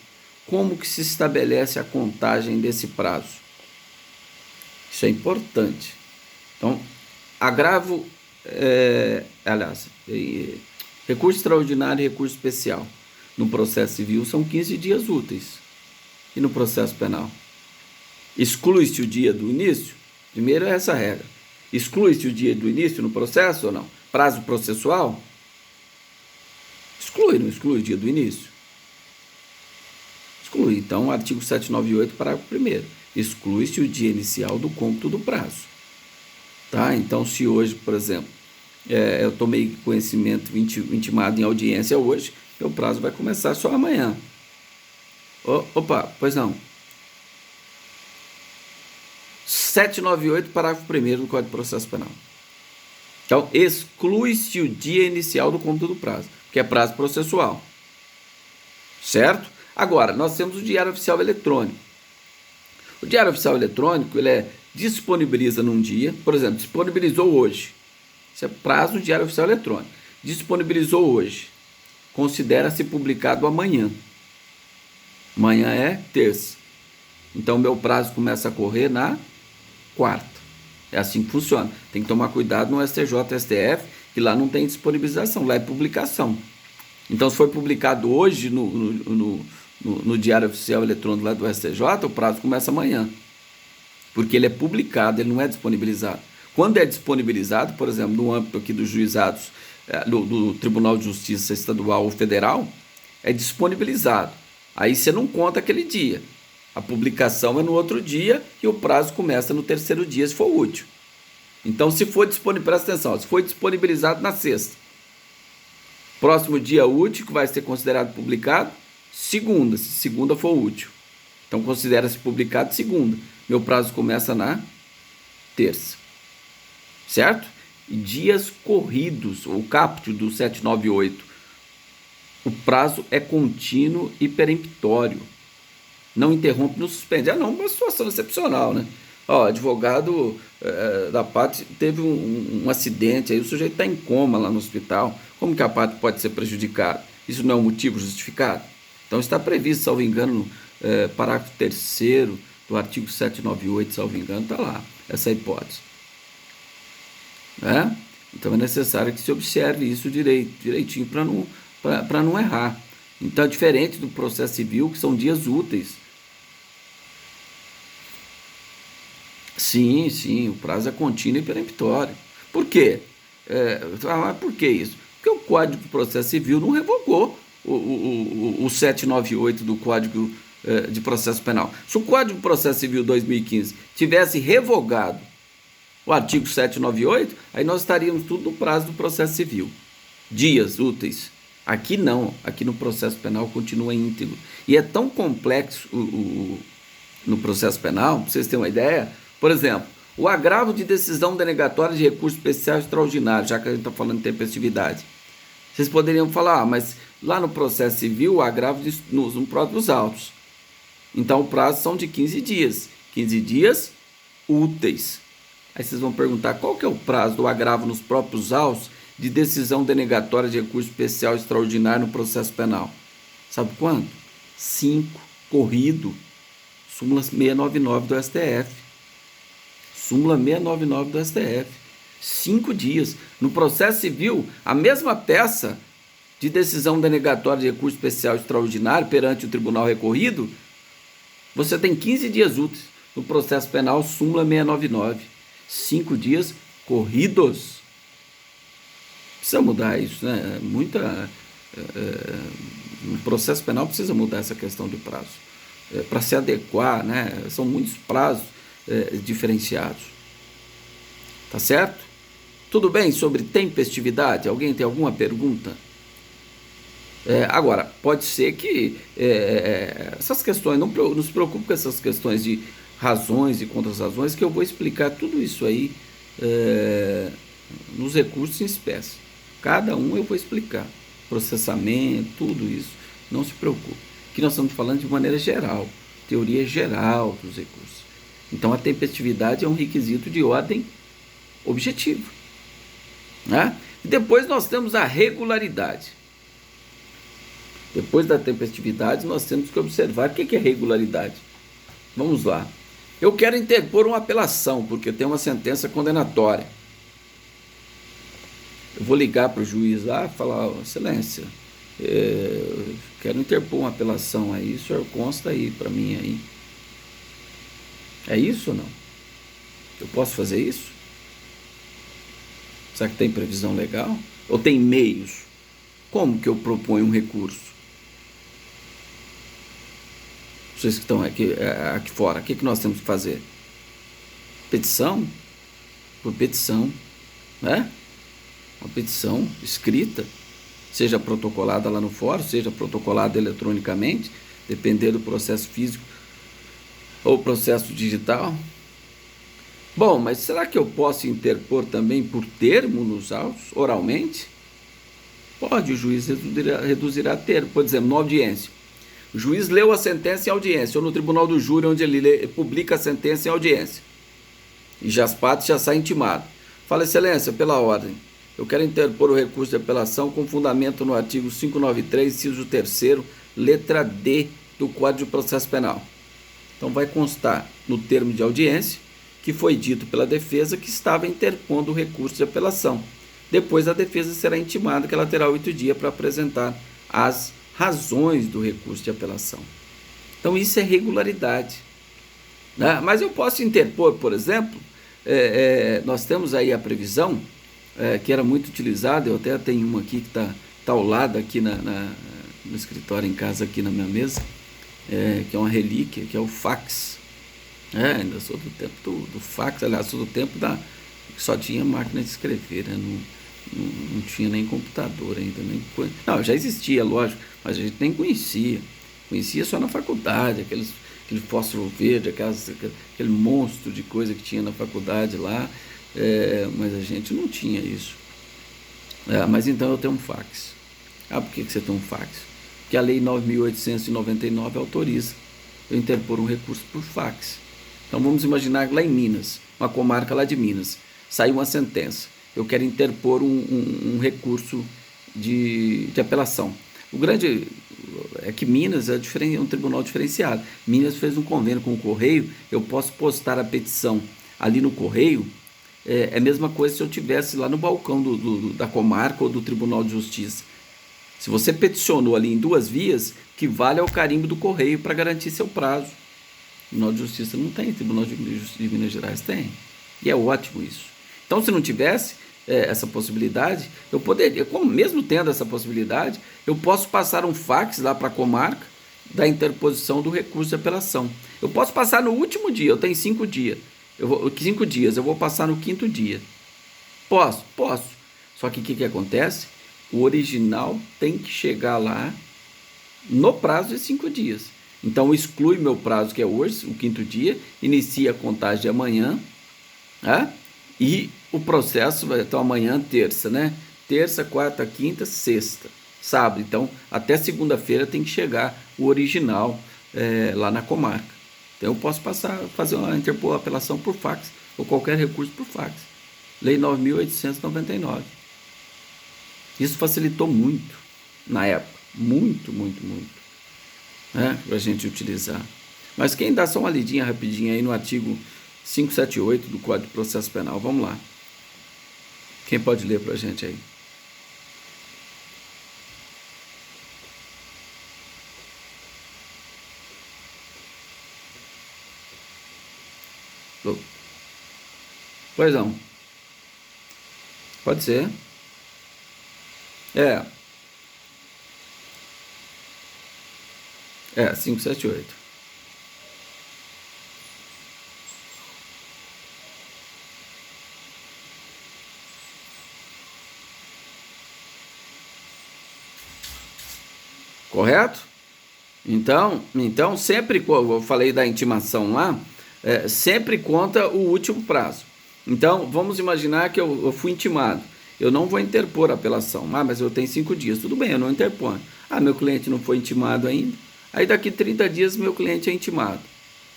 Como que se estabelece a contagem desse prazo? Isso é importante. Então, agravo, recurso extraordinário e recurso especial no processo civil são 15 dias úteis. E no processo penal? Exclui-se o dia do início? Primeiro é essa regra. Exclui-se o dia do início no processo ou não? Prazo processual? Exclui, não exclui o dia do início? Exclui. Então, artigo 798, parágrafo 1º. Exclui-se o dia inicial do cômputo do prazo. Tá? Então, se hoje, por exemplo, eu tomei conhecimento intimado em audiência hoje, meu prazo vai começar só amanhã. Opa, pois não. 798, parágrafo 1º do Código de Processo Penal. Então, exclui-se o dia inicial do cômputo do prazo, que é prazo processual. Certo? Agora, nós temos o Diário Oficial Eletrônico. O Diário Oficial Eletrônico, ele disponibiliza num dia, por exemplo, disponibilizou hoje. Isso é prazo do Diário Oficial Eletrônico. Disponibilizou hoje. Considera-se publicado amanhã. Amanhã é terça. Então, meu prazo começa a correr na quarta. É assim que funciona. Tem que tomar cuidado no STJ, STF, que lá não tem disponibilização, lá é publicação. Então, se foi publicado hoje no Diário Oficial Eletrônico lá do STJ, o prazo começa amanhã. Porque ele é publicado, ele não é disponibilizado. Quando é disponibilizado, por exemplo, no âmbito aqui dos juizados do Tribunal de Justiça Estadual ou Federal, é disponibilizado. Aí você não conta aquele dia. A publicação é no outro dia e o prazo começa no terceiro dia, se for útil. Então, se for disponibilizado, presta atenção, se for disponibilizado na sexta, próximo dia útil, que vai ser considerado publicado, segunda, se segunda for útil. Então, considera-se publicado segunda. Meu prazo começa na terça. Certo? E dias corridos, o caput do 798, o prazo é contínuo e peremptório. Não interrompe, não suspende. Não, uma situação excepcional, né? Advogado da parte teve um acidente, aí o sujeito está em coma lá no hospital. Como que a parte pode ser prejudicada? Isso não é um motivo justificado? Então está previsto, salvo engano, no parágrafo 3º do artigo 798, salvo engano, está lá, essa hipótese. Né? Então é necessário que se observe isso direitinho para não errar. Então é diferente do processo civil, que são dias úteis. Sim, o prazo é contínuo e peremptório. Por quê? Mas por que isso? Porque o Código de Processo Civil não revogou o 798 do Código de Processo Penal. Se o Código de Processo Civil 2015 tivesse revogado o artigo 798, aí nós estaríamos tudo no prazo do processo civil. Dias úteis. Aqui não, aqui no processo penal continua íntegro. E é tão complexo no processo penal, para vocês terem uma ideia, por exemplo, o agravo de decisão denegatória de recurso especial extraordinário, já que a gente está falando de tempestividade. Vocês poderiam falar, mas lá no processo civil o agravo nos próprios autos. Então o prazo são de 15 dias. 15 dias úteis. Aí vocês vão perguntar, qual que é o prazo do agravo nos próprios autos de decisão denegatória de recurso especial extraordinário no processo penal? Sabe quanto? 5, corrido. Súmula 699 do STF. Súmula 699 do STF. 5 dias. No processo civil, a mesma peça de decisão denegatória de recurso especial extraordinário perante o tribunal recorrido, você tem 15 dias úteis. No processo penal, súmula 699. 5 dias corridos. Precisa mudar isso, né? No processo penal precisa mudar essa questão do prazo. Para se adequar, né? São muitos prazos diferenciados. Tá certo? Tudo bem sobre tempestividade? Alguém tem alguma pergunta? Agora, pode ser que essas questões, não se preocupe com essas questões de razões e contrarrazões, que eu vou explicar tudo isso aí nos recursos em espécie. Cada um eu vou explicar. Processamento, tudo isso. Não se preocupe. Aqui nós estamos falando de maneira geral, teoria geral dos recursos. Então a tempestividade é um requisito de ordem objetiva. Né? E depois nós temos a regularidade. Depois da tempestividade nós temos que observar o que é regularidade. Vamos lá. Eu quero interpor uma apelação, porque tem uma sentença condenatória. Eu vou ligar para o juiz lá e falar, excelência, quero interpor uma apelação aí, o senhor consta aí para mim aí. É isso ou não? Eu posso fazer isso? Será que tem previsão legal? Ou tem meios? Como que eu proponho um recurso? Vocês que estão aqui fora, o que nós temos que fazer? Petição? Por petição, né? Uma petição escrita, seja protocolada lá no fórum, seja protocolada eletronicamente, dependendo do processo físico ou processo digital. Bom, mas será que eu posso interpor também por termo nos autos, oralmente? Pode, o juiz reduzirá termo. Por exemplo, na audiência. O juiz leu a sentença em audiência, ou no tribunal do júri, onde ele publica a sentença em audiência. E já as partes já saem intimadas. Fala, excelência, pela ordem. Eu quero interpor o recurso de apelação com fundamento no artigo 593, inciso 3º, letra D do Código de Processo Penal. Então vai constar no termo de audiência que foi dito pela defesa que estava interpondo o recurso de apelação. Depois a defesa será intimada que ela terá 8 dias para apresentar as razões do recurso de apelação. Então isso é regularidade, né? Mas eu posso interpor, por exemplo, nós temos aí a previsão, que era muito utilizada, eu até tenho uma aqui que está ao lado aqui no escritório em casa, aqui na minha mesa, que é uma relíquia, que é o fax. Ainda sou do tempo do fax, aliás, sou do tempo que só tinha máquina de escrever, né? Não tinha nem computador ainda. Não, já existia, lógico, mas a gente nem conhecia. Conhecia só na faculdade, aquele fósforo verde, aquele monstro de coisa que tinha na faculdade lá, mas a gente não tinha isso. Mas então eu tenho um fax. Por que você tem um fax? Porque a Lei 9.899 autoriza eu interpor um recurso por fax. Então vamos imaginar lá em Minas, uma comarca lá de Minas, saiu uma sentença. Eu quero interpor um recurso de apelação. O grande é que Minas é um tribunal diferenciado. Minas fez um convênio com o Correio, eu posso postar a petição ali no Correio. É a mesma coisa se eu estivesse lá no balcão da comarca ou do Tribunal de Justiça. Se você peticionou ali em 2 vias, que vale ao carimbo do Correio para garantir seu prazo. O Tribunal de Justiça não tem, o Tribunal de Minas Gerais tem. E é ótimo isso. Então, se não tivesse essa possibilidade, eu poderia, mesmo tendo essa possibilidade, eu posso passar um fax lá para a comarca da interposição do recurso de apelação. Eu posso passar no último dia, eu tenho 5 dias. 5 dias, eu vou passar no 5º dia. Posso. Só que o que acontece? O original tem que chegar lá no prazo de 5 dias. Então, exclui meu prazo, que é hoje, o 5º dia, inicia a contagem de amanhã, e o processo vai até amanhã, terça, né? Terça, quarta, quinta, sexta, sábado. Então, até segunda-feira tem que chegar o original lá na comarca. Então, eu posso interpor a apelação por fax, ou qualquer recurso por fax. Lei 9.899. Isso facilitou muito na época. Muito, para a gente utilizar. Mas quem dá só uma lidinha rapidinha aí no artigo 578 do Código de Processo Penal? Vamos lá. Quem pode ler para a gente aí? Pois não. Pode ser. 578. Correto? Então sempre, eu falei da intimação lá, sempre conta o último prazo. Então, vamos imaginar que eu fui intimado. Eu não vou interpor a apelação. Mas eu tenho 5 dias. Tudo bem, eu não interponho. Meu cliente não foi intimado ainda. Aí daqui 30 dias meu cliente é intimado.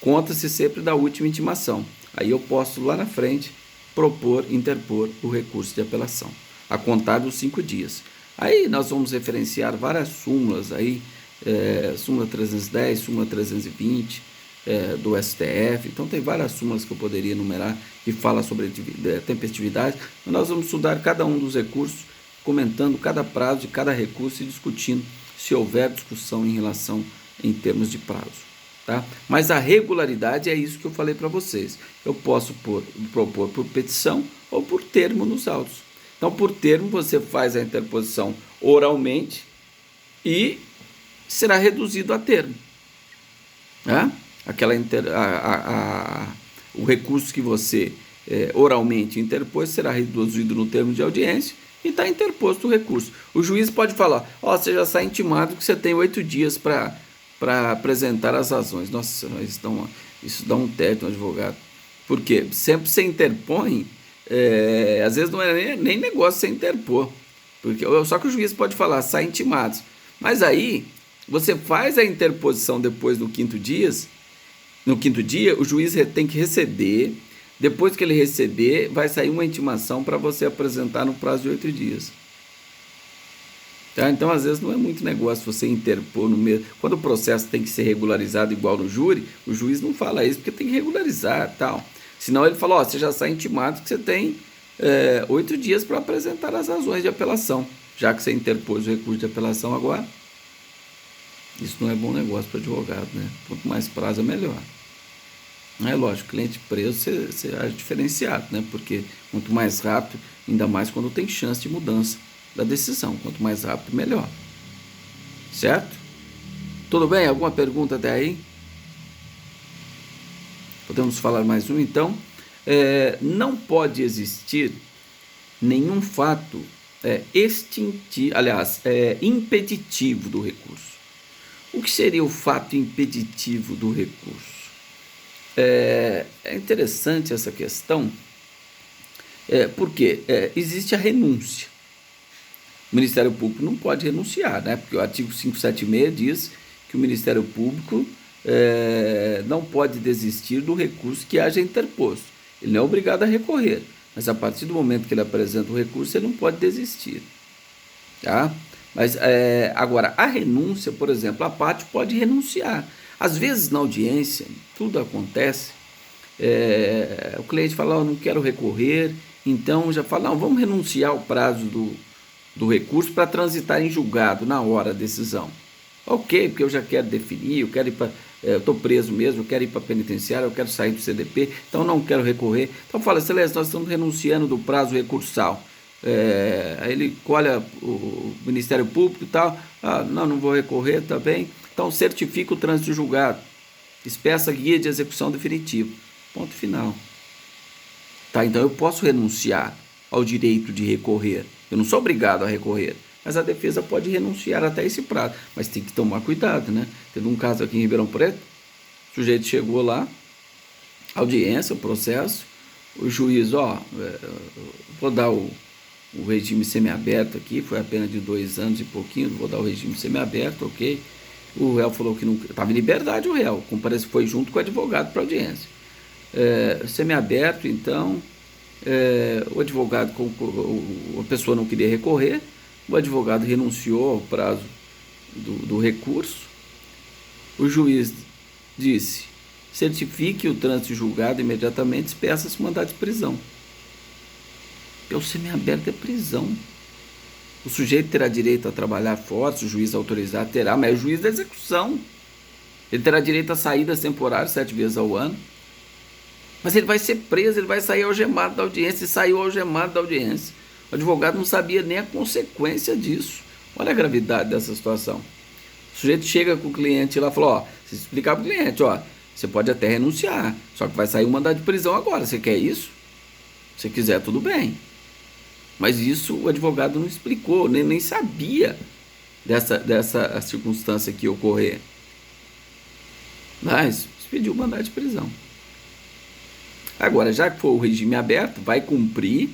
Conta-se sempre da última intimação. Aí eu posso lá na frente interpor o recurso de apelação, a contar dos 5 dias. Aí nós vamos referenciar várias súmulas aí, súmula 310, súmula 320 do STF. Então tem várias súmulas que eu poderia enumerar que fala sobre tempestividade. Mas nós vamos estudar cada um dos recursos, comentando cada prazo de cada recurso e discutindo se houver discussão em termos de prazo. tá? Mas a regularidade é isso que eu falei para vocês. Eu posso propor por petição ou por termo nos autos. Então, por termo, você faz a interposição oralmente e será reduzido a termo. Né? O recurso que você oralmente interpôs será reduzido no termo de audiência e está interposto o recurso. O juiz pode falar, você já está intimado que você tem 8 dias para apresentar as razões. Nossa, isso dá um tédio no advogado. Por quê? Sempre você interpõe, às vezes não é nem negócio você interpor. Só que o juiz pode falar, sai intimados. Mas aí, você faz a interposição depois no quinto dia, o juiz tem que receber. Depois que ele receber, vai sair uma intimação para você apresentar no prazo de 8 dias. Tá? Então, às vezes, não é muito negócio você interpor no mesmo. Quando o processo tem que ser regularizado igual no júri, o juiz não fala isso porque tem que regularizar tal. Senão ele fala, você já sai intimado que você tem 8 dias para apresentar as razões de apelação. Já que você interpôs o recurso de apelação agora, isso não é bom negócio para advogado, né? Quanto mais prazo, melhor. É lógico, cliente preso você age diferenciado, né? Porque quanto mais rápido, ainda mais quando tem chance de mudança da decisão. Quanto mais rápido, melhor. Certo? Tudo bem? Alguma pergunta até aí? Podemos falar mais um, então? Não pode existir nenhum fato impeditivo do recurso. O que seria o fato impeditivo do recurso? É interessante essa questão, porque existe a renúncia. O Ministério Público não pode renunciar, né? Porque o artigo 576 diz que o Ministério Público não pode desistir do recurso que haja interposto. Ele não é obrigado a recorrer, mas a partir do momento que ele apresenta o recurso, ele não pode desistir. Tá? Mas agora, a renúncia, por exemplo, a parte pode renunciar. Às vezes na audiência, tudo acontece, o cliente fala, eu não quero recorrer, então já fala, não, vamos renunciar ao prazo do recurso para transitar em julgado na hora da decisão. Ok, porque eu já quero definir, eu estou preso mesmo, eu quero ir para a penitenciária, eu quero sair do CDP, então não quero recorrer. Então fala, excelência, nós estamos renunciando do prazo recursal. Aí ele colhe o Ministério Público e tal, não vou recorrer, tá bem. Então certifica o trânsito julgado, espeça guia de execução definitiva, ponto final. Tá, então eu posso renunciar ao direito de recorrer, eu não sou obrigado a recorrer, mas a defesa pode renunciar até esse prazo, mas tem que tomar cuidado, né? Teve um caso aqui em Ribeirão Preto, o sujeito chegou lá, audiência, o processo, o juiz, vou dar o regime semiaberto aqui, foi a pena de 2 anos e pouquinho, vou dar o regime semiaberto, ok. O réu falou que não estava em liberdade, o réu, foi junto com o advogado para a audiência. Semiaberto, então, o advogado, a pessoa não queria recorrer, o advogado renunciou ao prazo do recurso, o juiz disse, certifique o trânsito julgado imediatamente, espeça-se mandado de prisão. O semiaberto é prisão. O sujeito terá direito a trabalhar fora, se o juiz autorizar, terá, mas é o juiz da execução. Ele terá direito a saídas temporárias 7 vezes ao ano. Mas ele vai ser preso, ele vai sair algemado da audiência, e saiu algemado da audiência. O advogado não sabia nem a consequência disso. Olha a gravidade dessa situação. O sujeito chega com o cliente lá e fala, se explicar para o cliente, você pode até renunciar, só que vai sair um mandado de prisão agora, você quer isso? Se quiser, tudo bem. Mas isso o advogado não explicou, nem sabia dessa circunstância que ia ocorrer. Mas pediu mandado de prisão. Agora, já que for o regime aberto, vai cumprir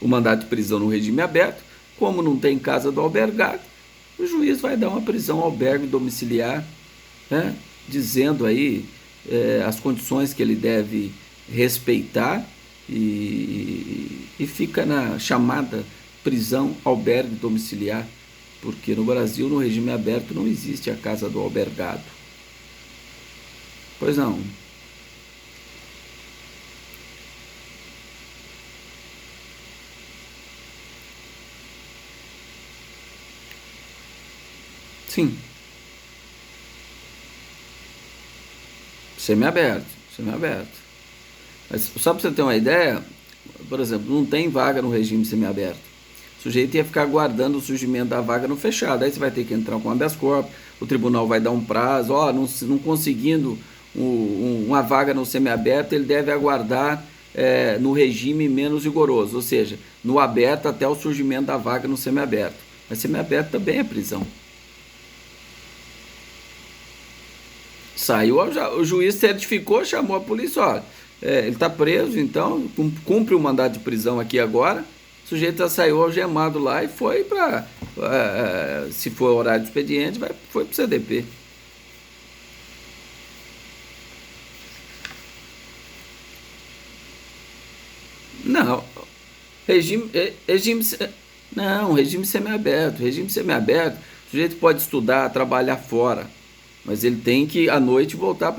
o mandado de prisão no regime aberto. Como não tem casa do albergado, o juiz vai dar uma prisão albergue domiciliar, né, dizendo aí as condições que ele deve respeitar e fica na chamada prisão albergue domiciliar, porque no Brasil, no regime aberto, não existe a casa do albergado. Pois não. Sim. Semiaberto, semiaberto. Mas só para você ter uma ideia, por exemplo, não tem vaga no regime semiaberto. O sujeito ia ficar aguardando o surgimento da vaga no fechado. Aí você vai ter que entrar com habeas corpus, o tribunal vai dar um prazo, não conseguindo uma vaga no semiaberto, ele deve aguardar no regime menos rigoroso, ou seja, no aberto até o surgimento da vaga no semiaberto. Mas semiaberto também é prisão. Saiu, o juiz certificou, chamou a polícia, olha, ele está preso, então cumpre o mandado de prisão aqui agora. O sujeito já saiu algemado lá e foi para, se for horário de expediente, foi para o CDP. Não, regime, não, regime semiaberto. Regime semiaberto, o sujeito pode estudar, trabalhar fora, mas ele tem que à noite voltar para